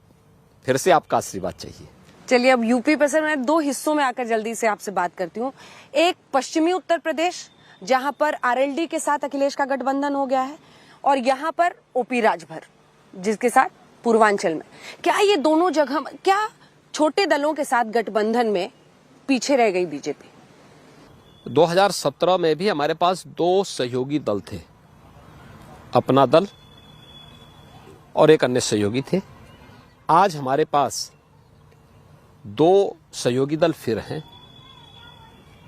फिर से आपका आशीर्वाद चाहिए। चलिए, अब यूपी पर सर मैं 2 हिस्सों में आकर जल्दी से आपसे बात करती हूँ। एक पश्चिमी उत्तर प्रदेश, जहां पर आरएलडी के साथ अखिलेश का गठबंधन हो गया है, और यहाँ पर ओपी राजभर जिसके साथ पूर्वांचल में। क्या ये दोनों जगह, क्या छोटे दलों के साथ गठबंधन में पीछे रह गई बीजेपी? 2017 में भी हमारे पास 2 सहयोगी दल थे, अपना दल और एक अन्य सहयोगी थे। आज हमारे पास 2 सहयोगी दल फिर हैं,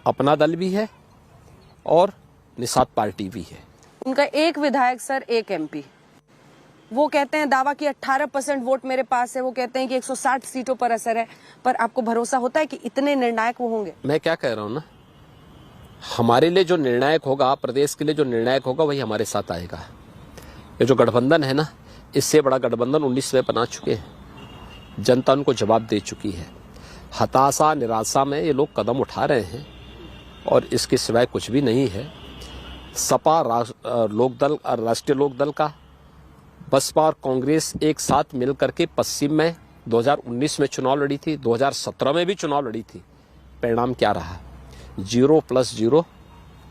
अपना दल भी है और निषाद पार्टी भी है। उनका एक विधायक सर, एक एमपी, वो कहते हैं दावा कि 18% वोट मेरे पास है, वो कहते हैं कि 160 सीटों पर असर है, पर आपको भरोसा होता है कि इतने निर्णायक वो होंगे? मैं क्या कह रहा हूं ना, हमारे लिए जो निर्णायक होगा, प्रदेश के लिए जो निर्णायक होगा, वही हमारे साथ आएगा। ये जो गठबंधन है ना, इससे बड़ा गठबंधन 19 में बना चुके हैं, जनता उनको जवाब दे चुकी है। हताशा निराशा में ये लोग कदम उठा रहे हैं और इसके सिवाय कुछ भी नहीं है। सपा लोकदल, राष्ट्रीय लोकदल का, बसपा और कांग्रेस एक साथ मिलकर के पश्चिम में 2019 में चुनाव लड़ी थी, 2017 में भी चुनाव लड़ी थी। परिणाम क्या रहा? 0 + 0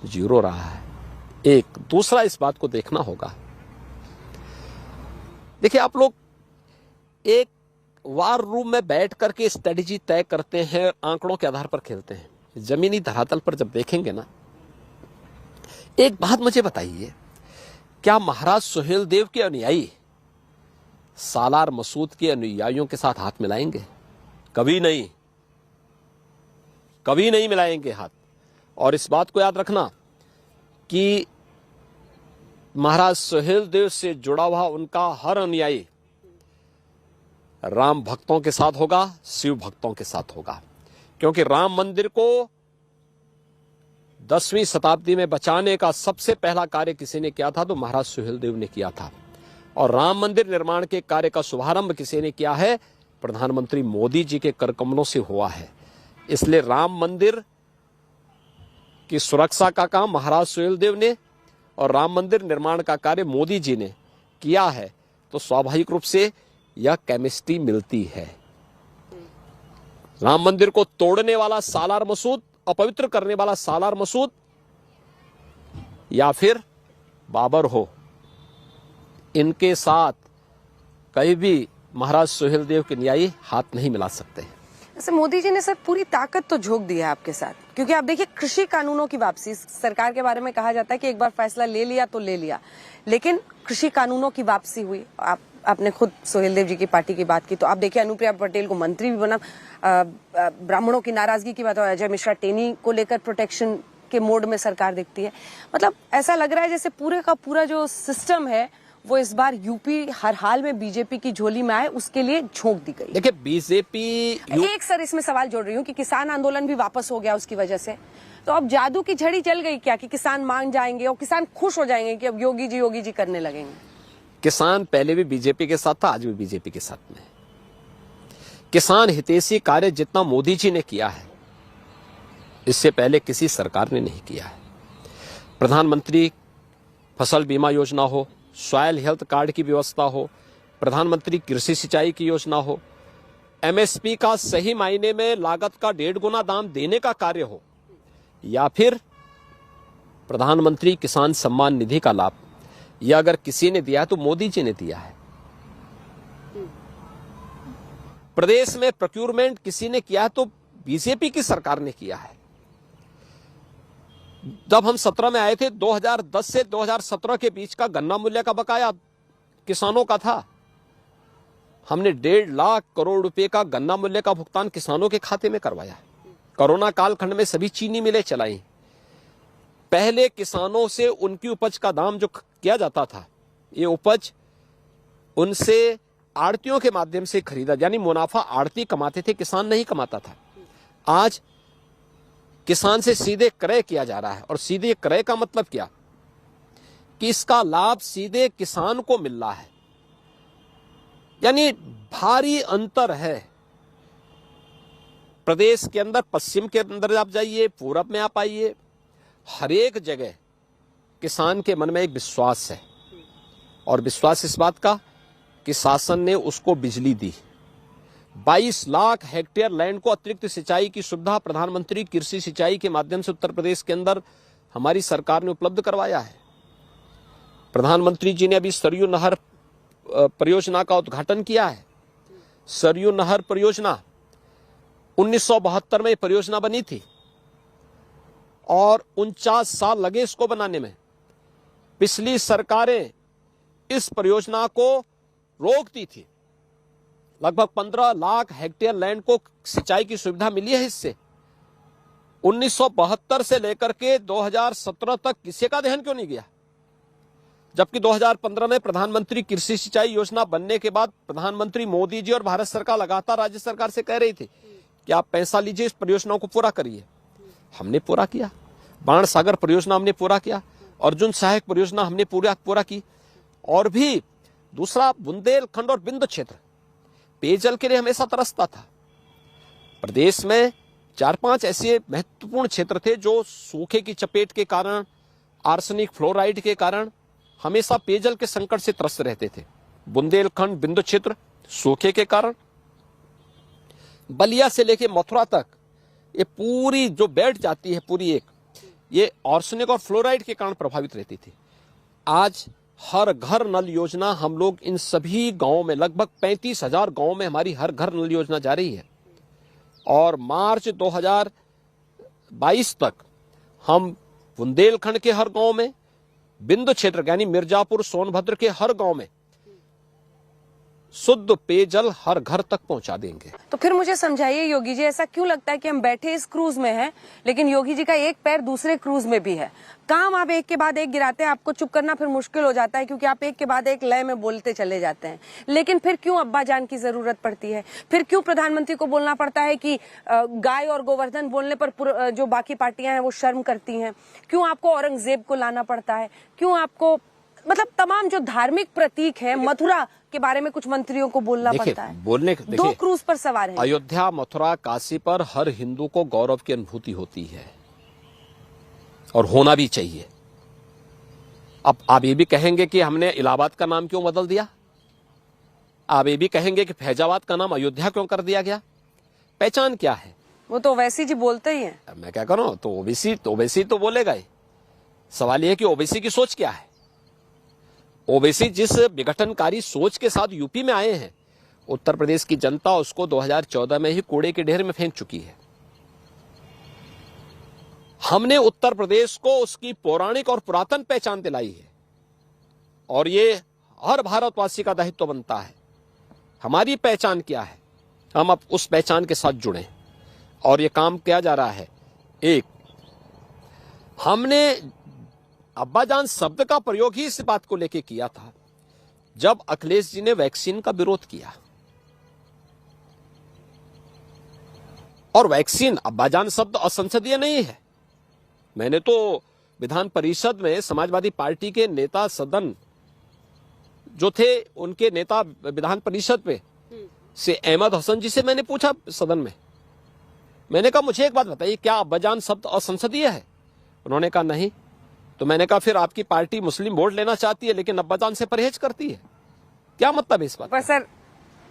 0 रहा है। एक दूसरा, इस बात को देखना होगा। देखिए, आप लोग एक वार रूम में बैठ करके स्ट्रेटेजी तय करते हैं, आंकड़ों के आधार पर खेलते हैं। जमीनी धरातल पर जब देखेंगे ना, एक बात मुझे बताइए, क्या महाराज सुहेलदेव के अनुयायी सालार मसूद के अनुयायियों के साथ हाथ मिलाएंगे? कभी नहीं, कभी नहीं मिलाएंगे हाथ। और इस बात को याद रखना कि महाराज सुहेलदेव से जुड़ा हुआ उनका हर अनुयायी राम भक्तों के साथ होगा, शिव भक्तों के साथ होगा, क्योंकि राम मंदिर को 10वीं शताब्दी में बचाने का सबसे पहला कार्य किसी ने किया था तो महाराज सुहेलदेव ने किया था। और राम मंदिर निर्माण के कार्य का शुभारंभ किसी ने किया है? प्रधानमंत्री मोदी जी के करकमलों से हुआ है। इसलिए राम मंदिर की सुरक्षा का काम महाराज सुहेलदेव ने और राम मंदिर निर्माण का कार्य मोदी जी ने किया है, तो स्वाभाविक रूप से यह केमिस्ट्री मिलती है। राम मंदिर को तोड़ने वाला सालार मसूद, अपवित्र करने वाला सालार मसूद या फिर बाबर हो, इनके साथ कहीं भी महाराज सुहेलदेव के न्यायी हाथ नहीं मिला सकते। ऐसे मोदी जी ने सर पूरी ताकत तो झोंक दी है आपके साथ, क्योंकि आप देखिए कृषि कानूनों की वापसी, सरकार के बारे में कहा जाता है कि एक बार फैसला ले लिया तो ले लिया, लेकिन कृषि कानूनों की वापसी हुई। आपने खुद सुहेलदेव जी की पार्टी की बात की, तो आप देखिए अनुप्रिया पटेल को मंत्री भी बना, ब्राह्मणों की नाराजगी की बात हो, अजय मिश्रा टेनी को लेकर प्रोटेक्शन के मोड में सरकार दिखती है। मतलब ऐसा लग रहा है जैसे पूरे का पूरा जो सिस्टम है वो इस बार यूपी हर हाल में बीजेपी की झोली में आए, उसके लिए झोंक दी गई। देखिए बीजेपी एक सर इसमें सवाल जोड़ रही हूँ कि किसान आंदोलन भी वापस हो गया उसकी वजह से, तो अब जादू की झड़ी चल गई क्या कि किसान मान जाएंगे और किसान खुश हो जाएंगे कि अब योगी जी करने लगेंगे? किसान पहले भी बीजेपी के साथ था, आज भी बीजेपी के साथ में। किसान हितैषी कार्य जितना मोदी जी ने किया है, इससे पहले किसी सरकार ने नहीं किया है। प्रधानमंत्री फसल बीमा योजना हो, सॉयल हेल्थ कार्ड की व्यवस्था हो, प्रधानमंत्री कृषि सिंचाई की योजना हो, एमएसपी का सही मायने में लागत का 1.5 गुना दाम देने का कार्य हो, या फिर प्रधानमंत्री किसान सम्मान निधि का लाभ, यह अगर किसी ने दिया है तो मोदी जी ने दिया है। प्रदेश में प्रोक्यूरमेंट किसी ने किया है तो बीजेपी की सरकार ने किया है। जब हम 17 में आए थे, 2010 से 2017 के बीच का गन्ना मूल्य का बकाया किसानों का था। हमने 1.5 लाख करोड़ रुपए का गन्ना मूल्य का भुगतान किसानों के खाते में करवाया। कोरोना कालखंड में सभी चीनी मिलें चलाई। पहले किसानों से उनकी उपज का दाम जो किया जाता था, ये उपज उनसे आड़तियों के माध्यम से खरीदा, यानी मुनाफा आड़ती कमाते थे, किसान नहीं कमाता था। आज किसान से सीधे क्रय किया जा रहा है, और सीधे क्रय का मतलब क्या कि इसका लाभ सीधे किसान को मिल रहा है। यानी भारी अंतर है। प्रदेश के अंदर, पश्चिम के अंदर आप जाइए, पूरब में आप आइए, हर एक जगह किसान के मन में एक विश्वास है, और विश्वास इस बात का कि शासन ने उसको बिजली दी। 22 लाख हेक्टेयर लैंड को अतिरिक्त सिंचाई की सुविधा प्रधानमंत्री कृषि सिंचाई के माध्यम से उत्तर प्रदेश के अंदर हमारी सरकार ने उपलब्ध करवाया है। प्रधानमंत्री जी ने अभी सरयू नहर परियोजना का उद्घाटन किया है। सरयू नहर परियोजना 1972 में परियोजना बनी थी और 49 साल लगे इसको बनाने में। पिछली सरकारें इस परियोजना को रोकती थी। लगभग 15 लाख हेक्टेयर लैंड को सिंचाई की सुविधा मिली है इससे। 1972 से लेकर के 2017 तक किसी का ध्यान क्यों नहीं गया? जबकि 2015 में प्रधानमंत्री कृषि सिंचाई योजना बनने के बाद प्रधानमंत्री मोदी जी और भारत सरकार लगातार राज्य सरकार से कह रही थी कि आप पैसा लीजिए, इस परियोजनाओं को पूरा करिए। हमने पूरा किया। बाण सागर परियोजना हमने पूरा किया, अर्जुन सहायक परियोजना हमने पूरा की। और भी दूसरा, बुंदेलखंड और बिंदु क्षेत्र पेयजल के लिए हमेशा तरसता था। प्रदेश में 4-5 ऐसे महत्वपूर्ण क्षेत्र थे जो सूखे की चपेट के कारण, आर्सेनिक फ्लोराइड के कारण हमेशा पेयजल के संकट से त्रस्त रहते थे। बुंदेलखंड, बिंदु क्षेत्र सूखे के कारण, बलिया से लेके मथुरा तक ये पूरी जो बेल्ट जाती है पूरी एक, ये आर्सेनिक और फ्लोराइड के कारण प्रभावित रहती थी। आज हर घर नल योजना हम लोग इन सभी गांवों में, लगभग 35,000 गांवों में हमारी हर घर नल योजना जारी है। और मार्च 2022 तक हम बुंदेलखंड के हर गांव में, बिंदु क्षेत्र यानी मिर्जापुर, सोनभद्र के हर गांव में शुद्ध पेयजल हर घर तक पहुंचा देंगे। तो फिर मुझे समझाइए योगी जी, ऐसा क्यों लगता है कि हम बैठे इस क्रूज में हैं, लेकिन योगी जी का एक पैर दूसरे क्रूज में भी है? काम आप एक के बाद एक गिराते हैं, आपको चुप करना फिर मुश्किल हो जाता है क्योंकि आप एक के बाद एक लय में बोलते चले जाते हैं। लेकिन फिर क्यों अब्बा जान की जरूरत पड़ती है? फिर क्यों प्रधानमंत्री को बोलना पड़ता है कि गाय और गोवर्धन बोलने पर जो बाकी पार्टियां हैं वो शर्म करती हैं? क्यों आपको औरंगजेब को लाना पड़ता है? क्यों आपको मतलब तमाम जो धार्मिक प्रतीक है, मथुरा के बारे में कुछ मंत्रियों को बोलना पड़ता है? दो क्रूज पर सवार हैं। अयोध्या, मथुरा, काशी पर हर हिंदू को गौरव की अनुभूति होती है और होना भी चाहिए। अब आप ये भी कहेंगे कि हमने इलाहाबाद का नाम क्यों बदल दिया? आप ये भी कहेंगे कि फैजाबाद का नाम अयोध्या क्यों कर दिया गया? पहचान क्या है? वो तो ओवैसी जी बोलते ही हैं। मैं क्या करूं? तो ओवैसी तो बोलेगा ही। सवाल यह है कि ओवैसी की सोच क्या है? ओवैसी जिस विघटनकारी सोच के साथ यूपी में आए हैं, उत्तर प्रदेश की जनता उसको 2014 में ही कूड़े के ढेर में फेंक चुकी है। हमने उत्तर प्रदेश को उसकी पौराणिक और पुरातन पहचान दिलाई है और ये हर भारतवासी का दायित्व बनता है। हमारी पहचान क्या है, हम अब उस पहचान के साथ जुड़े और ये काम किया जा रहा है। एक, हमने अब्बाजान शब्द का प्रयोग ही इस बात को लेकर किया था जब अखिलेश जी ने वैक्सीन का विरोध किया। और वैक्सीन, अब्बाजान शब्द असंसदीय नहीं है। मैंने तो विधान परिषद में समाजवादी पार्टी के नेता सदन जो थे, उनके नेता विधान परिषद में से अहमद हसन जी से मैंने पूछा सदन में, मैंने कहा मुझे एक बात बताइए, क्या अब्बाजान शब्द असंसदीय है? उन्होंने कहा नहीं। तो मैंने कहा फिर आपकी पार्टी मुस्लिम वोट लेना चाहती है लेकिन अब्बाजान से परहेज करती है, क्या मतलब है इस बात? पर सर,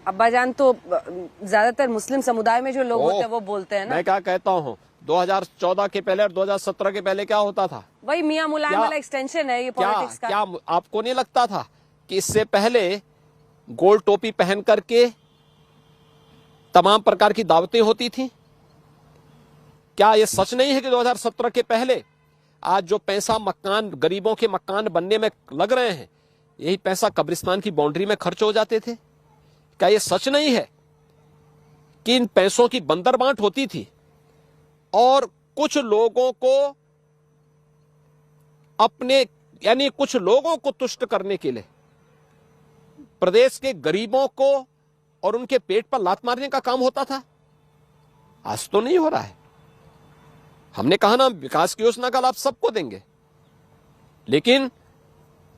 अब्बाजान तो ज्यादातर मुस्लिम समुदाय में जो लोग होते हैं वो बोलते हैं ना। मैं क्या कहता हूँ, 2014 के पहले और 2017 के पहले क्या होता था? वही मियां मुलायम वाला एक्सटेंशन है ये पॉलिटिक्स का। क्या आपको नहीं लगता था कि इससे पहले गोल टोपी पहन करके तमाम प्रकार की दावतें होती थी? क्या ये सच नहीं है कि 2017 के पहले आज जो पैसा मकान, गरीबों के मकान बनने में लग रहे हैं, यही पैसा कब्रिस्तान की बाउंड्री में खर्च हो जाते थे? क्या ये सच नहीं है कि इन पैसों की बंदरबांट होती थी और कुछ लोगों को अपने, यानी कुछ लोगों को तुष्ट करने के लिए प्रदेश के गरीबों को और उनके पेट पर लात मारने का काम होता था? आज तो नहीं हो रहा है। हमने कहा ना, विकास की योजना का लाभ सबको देंगे लेकिन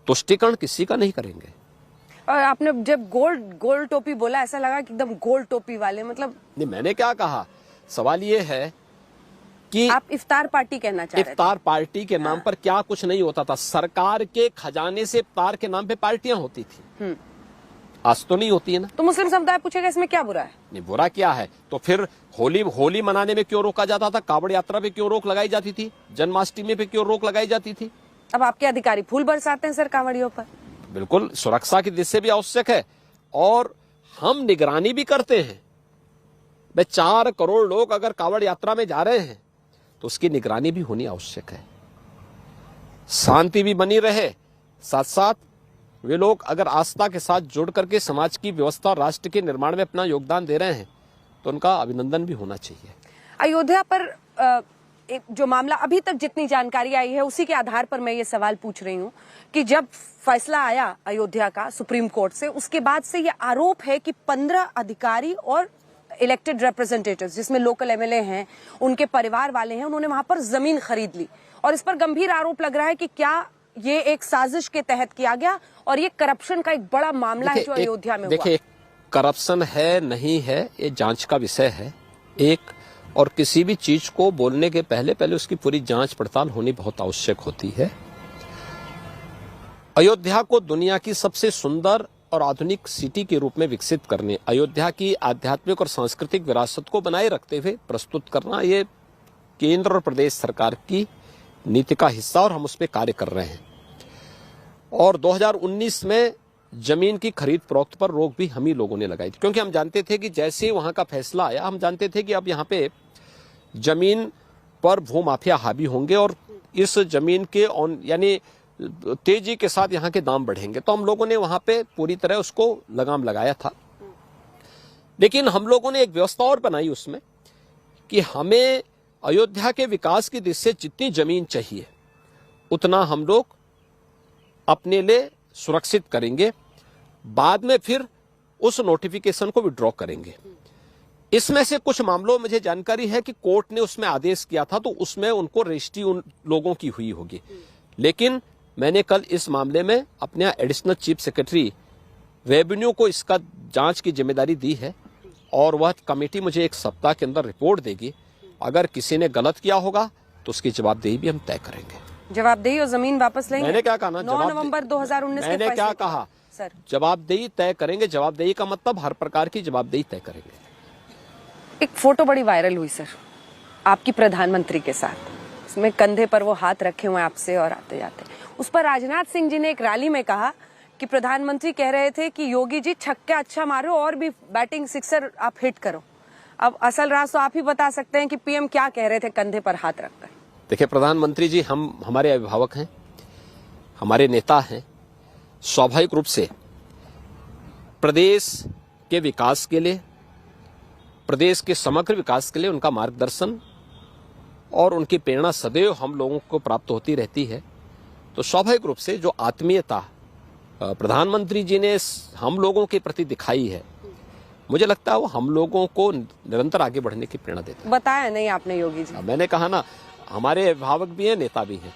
तुष्टिकरण किसी का नहीं करेंगे। और आपने जब गोल टोपी बोला, ऐसा लगा कि एकदम गोल टोपी वाले, मतलब नहीं, मैंने क्या कहा, सवाल ये है कि आप इफ्तार पार्टी कहना चाह रहे थे। इफ्तार पार्टी के नाम पर क्या कुछ नहीं होता था। सरकार के खजाने से इफ्तार के नाम पे पार्टियां होती थी, आज तो नहीं होती है ना। तो मुस्लिम समुदाय पूछेगा इसमें क्या बुरा है? नहीं, बुरा क्या है? तो फिर होली मनाने में क्यों रोका जाता था? कावड़ यात्रा पे क्यों रोक लगाई जाती थी? जन्माष्टमी पे क्यों रोक लगाई जाती थी? अब आपके अधिकारी फूल बरसाते हैं सर कांवड़ियों पर। बिल्कुल, सुरक्षा की दृष्टि से भी आवश्यक है और हम निगरानी भी करते हैं। भाई 4 करोड़ लोग अगर कावड़ यात्रा में जा रहे हैं तो उसकी निगरानी भी होनी आवश्यक है, शांति भी बनी रहे। साथ साथ वे लोग अगर आस्था के साथ जुड़ करके समाज की व्यवस्था, राष्ट्र के निर्माण में अपना योगदान दे रहे हैं तो उनका अभिनंदन भी होना चाहिए। अयोध्या पर एक जो मामला अभी तक जितनी जानकारी आई है उसी के आधार पर मैं ये सवाल पूछ रही हूँ कि जब फैसला आया अयोध्या का सुप्रीम कोर्ट से, उसके बाद से ये आरोप है कि 15 अधिकारी और इलेक्टेड रिप्रेजेंटेटिव्स जिसमें लोकल एमएलए हैं, उनके परिवार वाले हैं, उन्होंने वहां पर जमीन खरीद ली और इस पर गंभीर आरोप लग रहा है कि क्या ये एक साजिश के तहत किया गया और ये करप्शन का एक बड़ा मामला है जो अयोध्या में हुआ। देखिए, करप्शन है नहीं है ये जांच का विषय है एक, और किसी भी चीज को बोलने के पहले उसकी पूरी जांच पड़ताल होनी बहुत आवश्यक होती है। अयोध्या को दुनिया की सबसे सुंदर और आधुनिक सिटी के रूप में विकसित करने, अयोध्या की आध्यात्मिक और सांस्कृतिक विरासत को बनाए रखते हुए प्रस्तुत करना, ये केंद्र और प्रदेश सरकार की नीति का हिस्सा और हम उस पर कार्य कर रहे हैं। और 2019 में जमीन की खरीद फरोख्त पर रोक भी हम ही लोगों ने लगाई थी क्योंकि हम जानते थे कि जैसे वहां का फैसला आया, हम जानते थे कि अब यहाँ पे जमीन पर भूमाफिया हावी होंगे और इस जमीन के यानी तेजी के साथ यहाँ के दाम बढ़ेंगे। तो हम लोगों ने वहां पे पूरी तरह उसको लगाम लगाया था। लेकिन हम लोगों ने एक व्यवस्था और बनाई उसमें कि हमें अयोध्या के विकास की दृष्टि से जितनी जमीन चाहिए उतना हम लोग अपने लिए सुरक्षित करेंगे, बाद में फिर उस नोटिफिकेशन को विड्रॉ करेंगे। इसमें से कुछ मामलों में मुझे जानकारी है कि कोर्ट ने उसमें आदेश किया था, तो उसमें उनको रजिस्ट्री उन लोगों की हुई होगी। लेकिन मैंने कल इस मामले में अपने एडिशनल चीफ सेक्रेटरी रेवेन्यू को इसका जांच की जिम्मेदारी दी है और वह कमेटी मुझे एक सप्ताह के अंदर रिपोर्ट देगी। अगर किसी ने गलत किया होगा तो उसकी जवाबदेही भी हम तय करेंगे। जवाबदेही और जमीन वापस लेंगे? मैंने क्या कहा ना, 9 नवंबर 2019 मैंने क्या कहा सर, जवाबदेही तय करेंगे। जवाबदेही का मतलब हर प्रकार की जवाबदेही तय करेंगे। एक फोटो बड़ी वायरल हुई सर आपकी प्रधानमंत्री के साथ, इसमें कंधे पर वो हाथ रखे हुए आपसे और आते जाते। उस पर राजनाथ सिंह जी ने एक रैली में कहा कि प्रधानमंत्री कह रहे थे कि योगी जी छक्का अच्छा मारो और भी बैटिंग सिक्सर आप हिट करो। अब असल राज तो आप ही बता सकते हैं कि पीएम क्या कह रहे थे कंधे पर हाथ रखकर। देखिए प्रधानमंत्री जी हमारे अभिभावक हैं, हमारे नेता हैं। स्वाभाविक रूप से प्रदेश के विकास के लिए, प्रदेश के समग्र विकास के लिए उनका मार्गदर्शन और उनकी प्रेरणा सदैव हम लोगों को प्राप्त होती रहती है। तो स्वाभाविक रूप से जो आत्मीयता प्रधानमंत्री जी ने हम लोगों के प्रति दिखाई है, मुझे लगता है वो हम लोगों को निरंतर आगे बढ़ने की प्रेरणा देता है। बताया नहीं आपने योगी जी? मैंने कहा ना, हमारे अभिभावक भी हैं, नेता भी हैं,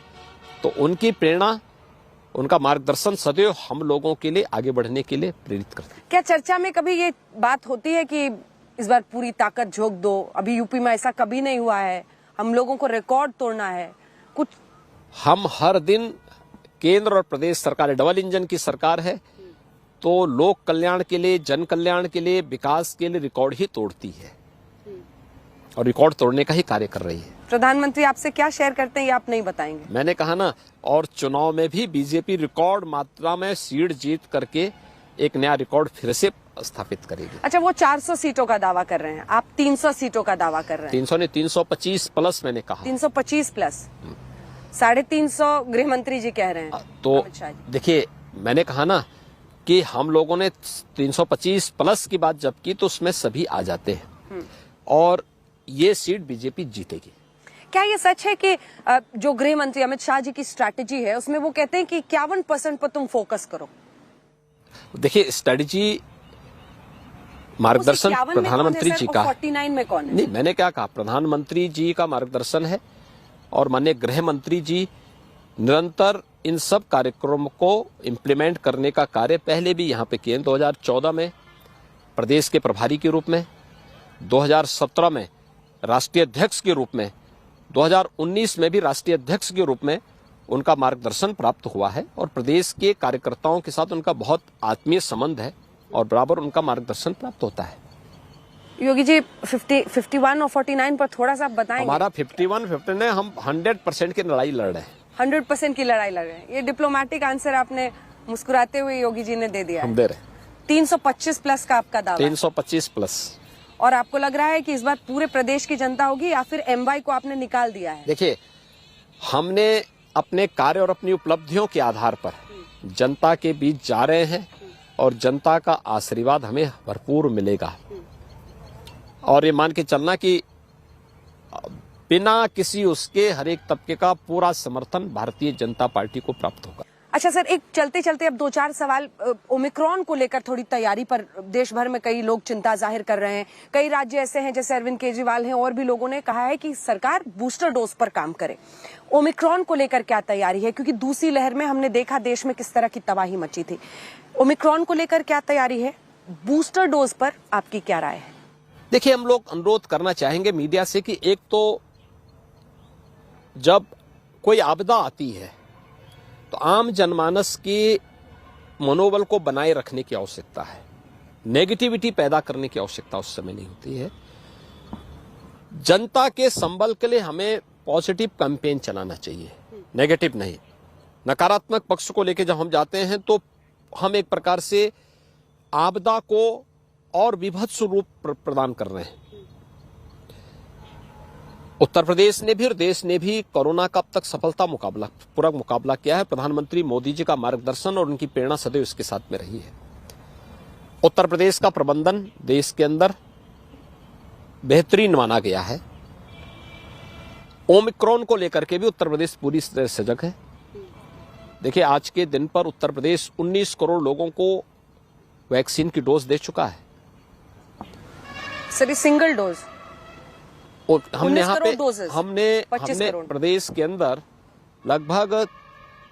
तो उनकी प्रेरणा, उनका मार्गदर्शन सदैव हम लोगों के लिए आगे बढ़ने के लिए प्रेरित करता है। क्या चर्चा में कभी ये बात होती है कि इस बार पूरी ताकत झोंक दो? अभी यूपी में ऐसा कभी नहीं हुआ है, हम लोगों को रिकॉर्ड तोड़ना है कुछ। हम हर दिन, केंद्र और प्रदेश सरकार डबल इंजन की सरकार है, तो लोक कल्याण के लिए, जन कल्याण के लिए, विकास के लिए रिकॉर्ड ही तोड़ती है और रिकॉर्ड तोड़ने का ही कार्य कर रही है। प्रधानमंत्री आपसे क्या शेयर करते हैं ये आप नहीं बताएंगे? मैंने कहा ना, और चुनाव में भी बीजेपी रिकॉर्ड मात्रा में सीट जीत करके एक नया रिकॉर्ड फिर से स्थापित करेगी। अच्छा, वो 400 सीटों का दावा कर रहे हैं, आप 300 सीटों का दावा कर रहे हैं। 300 ने 325 प्लस मैंने कहा। 325 प्लस 350 गृह मंत्री जी कह रहे हैं। तो देखिए, मैंने कहा ना कि हम लोगों ने 325 प्लस की बात जब की तो उसमें सभी आ जाते हैं और ये सीट बीजेपी जीतेगी। क्या ये सच है कि जो गृह मंत्री अमित शाह जी की स्ट्रैटेजी है उसमें वो कहते हैं कि 51% पर तुम फोकस करो? देखिए, स्ट्रैटेजी मार्गदर्शन प्रधानमंत्री जी का, 49 में कौन है? नहीं, मैंने क्या कहा, प्रधानमंत्री जी का मार्गदर्शन है और माननीय गृह मंत्री जी निरंतर इन सब कार्यक्रमों को इम्प्लीमेंट करने का कार्य पहले भी यहाँ पे किए। 2014 में प्रदेश के प्रभारी के रूप में, 2017 में राष्ट्रीय अध्यक्ष के रूप में, 2019 में भी राष्ट्रीय अध्यक्ष के रूप में उनका मार्गदर्शन प्राप्त हुआ है और प्रदेश के कार्यकर्ताओं के साथ उनका बहुत आत्मीय संबंध है और बराबर उनका मार्गदर्शन प्राप्त होता है। योगी जी 51 और 49 पर थोड़ा सा बताएंगे? हमारा 51-59, हम 100% की लड़ाई लड़ रहे हैं। 100% की लड़ाई लड़ रहे हैं। ये डिप्लोमेटिक आंसर आपने मुस्कुराते हुए योगी जी ने दे दिया है। हम दे रहे हैं। 325 प्लस का आपका दावा? 325 प्लस। और आपको लग रहा है कि इस बार पूरे प्रदेश की जनता होगी या फिर एमवाई को आपने निकाल दिया है? देखिए, हमने अपने कार्य और अपनी उपलब्धियों के आधार पर जनता के बीच जा रहे हैं और जनता का आशीर्वाद हमें भरपूर मिलेगा। और ये मान के चलना कि बिना किसी उसके हर एक तबके का पूरा समर्थन भारतीय जनता पार्टी को प्राप्त होगा। अच्छा सर, एक चलते चलते अब 2-4 सवाल ओमिक्रॉन को लेकर थोड़ी तैयारी पर देश भर में कई लोग चिंता जाहिर कर रहे हैं। कई राज्य ऐसे हैं जैसे अरविंद केजरीवाल हैं और भी लोगों ने कहा है कि सरकार बूस्टर डोज पर काम करे। ओमिक्रॉन को लेकर क्या तैयारी है? क्योंकि दूसरी लहर में हमने देखा देश में किस तरह की तबाही मची थी। ओमिक्रॉन को लेकर क्या तैयारी है? बूस्टर डोज पर आपकी क्या राय है? देखिए, हम लोग अनुरोध करना चाहेंगे मीडिया से कि एक तो जब कोई आपदा आती है तो आम जनमानस के मनोबल को बनाए रखने की आवश्यकता है। नेगेटिविटी पैदा करने की आवश्यकता उस समय नहीं होती है। जनता के संबल के लिए हमें पॉजिटिव कैंपेन चलाना चाहिए, नेगेटिव नहीं। नकारात्मक पक्ष को लेकर जब हम जाते हैं तो हम एक प्रकार से आपदा को और विभत्स रूप प्रदान कर रहे हैं। उत्तर प्रदेश ने भी और देश ने भी कोरोना का अब तक पूरा मुकाबला किया है। प्रधानमंत्री मोदी जी का मार्गदर्शन और उनकी प्रेरणा सदैव इसके साथ में रही है। उत्तर प्रदेश का प्रबंधन देश के अंदर बेहतरीन माना गया है। ओमिक्रॉन को लेकर के भी उत्तर प्रदेश पूरी तरह सजग है। देखिए, आज के दिन पर उत्तर प्रदेश 19 करोड़ लोगों को वैक्सीन की डोज दे चुका है। सर, सिंगल डोज और हमने यहाँ पे हमने 25 करोड़ प्रदेश के अंदर लगभग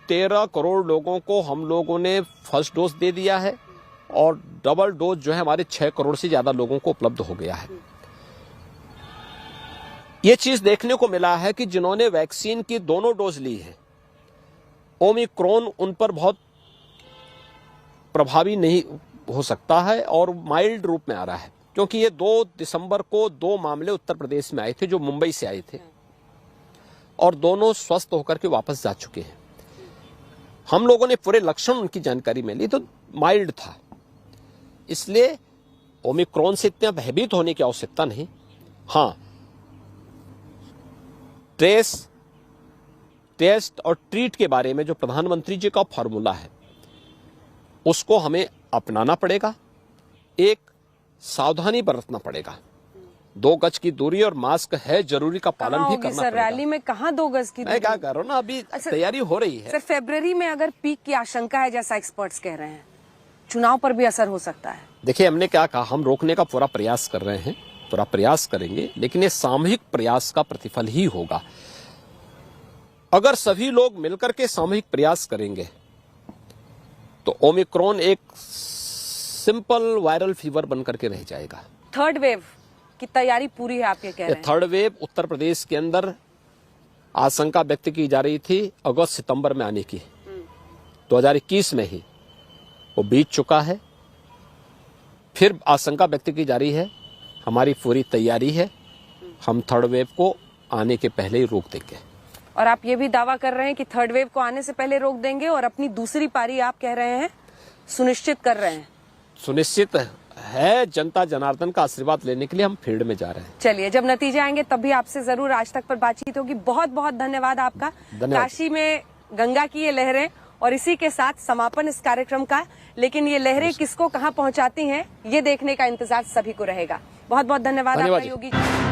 13 करोड़ लोगों को हम लोगों ने फर्स्ट डोज दे दिया है और डबल डोज जो है हमारे 6 करोड़ से ज्यादा लोगों को उपलब्ध हो गया है। ये चीज देखने को मिला है कि जिन्होंने वैक्सीन की दोनों डोज ली है, ओमिक्रॉन उन पर बहुत प्रभावी नहीं हो सकता है और माइल्ड रूप में आ रहा है, क्योंकि ये 2 दिसंबर को 2 मामले उत्तर प्रदेश में आए थे जो मुंबई से आए थे और दोनों स्वस्थ होकर के वापस जा चुके हैं। हम लोगों ने पूरे लक्षण उनकी जानकारी में ली तो माइल्ड था, इसलिए ओमिक्रॉन से इतना भयभीत होने की आवश्यकता नहीं। हाँ, टेस्ट और ट्रीट के बारे में जो प्रधानमंत्री जी का फॉर्मूला है उसको हमें अपनाना पड़ेगा। एक सावधानी बरतना पड़ेगा, 2 गज की दूरी और मास्क है जरूरी का पालन भी करना सर, पड़ेगा। रैली में कहाँ 2 गज की दूरी? मैं क्या कर रहा हूँ ना, अभी तैयारी हो रही है। सर, फरवरी में अगर पीक की आशंका है जैसा एक्सपर्ट्स कह रहे हैं, चुनाव पर भी असर हो सकता है। देखिए, हमने क्या कहा, हम रोकने का पूरा प्रयास कर रहे हैं, पूरा प्रयास करेंगे, लेकिन ये सामूहिक प्रयास का प्रतिफल ही होगा। अगर सभी लोग मिलकर के सामूहिक प्रयास करेंगे तो ओमिक्रॉन एक सिंपल वायरल फीवर बनकर के रह जाएगा। थर्ड वेव की तैयारी पूरी है, आप ये कह रहे हैं? थर्ड वेव उत्तर प्रदेश के अंदर आशंका व्यक्त की जा रही थी अगस्त सितंबर में आने की, 2021 में ही वो बीत चुका है। फिर आशंका व्यक्त की जा रही है, हमारी पूरी तैयारी है, हम थर्ड वेव को आने के पहले ही रोक देंगे। और आप ये भी दावा कर रहे हैं कि थर्ड वेव को आने से पहले रोक देंगे और अपनी दूसरी पारी आप कह रहे हैं सुनिश्चित कर रहे हैं? सुनिश्चित है, जनता जनार्दन का आशीर्वाद लेने के लिए हम फील्ड में जा रहे हैं। चलिए, जब नतीजे आएंगे तब भी आपसे जरूर आज तक पर बातचीत होगी। बहुत बहुत धन्यवाद आपका। काशी में गंगा की ये लहरें और इसी के साथ समापन इस कार्यक्रम का, लेकिन ये लहरें किसको कहां पहुंचाती हैं ये देखने का इंतजार सभी को रहेगा। बहुत बहुत धन्यवाद आपका योगी जी।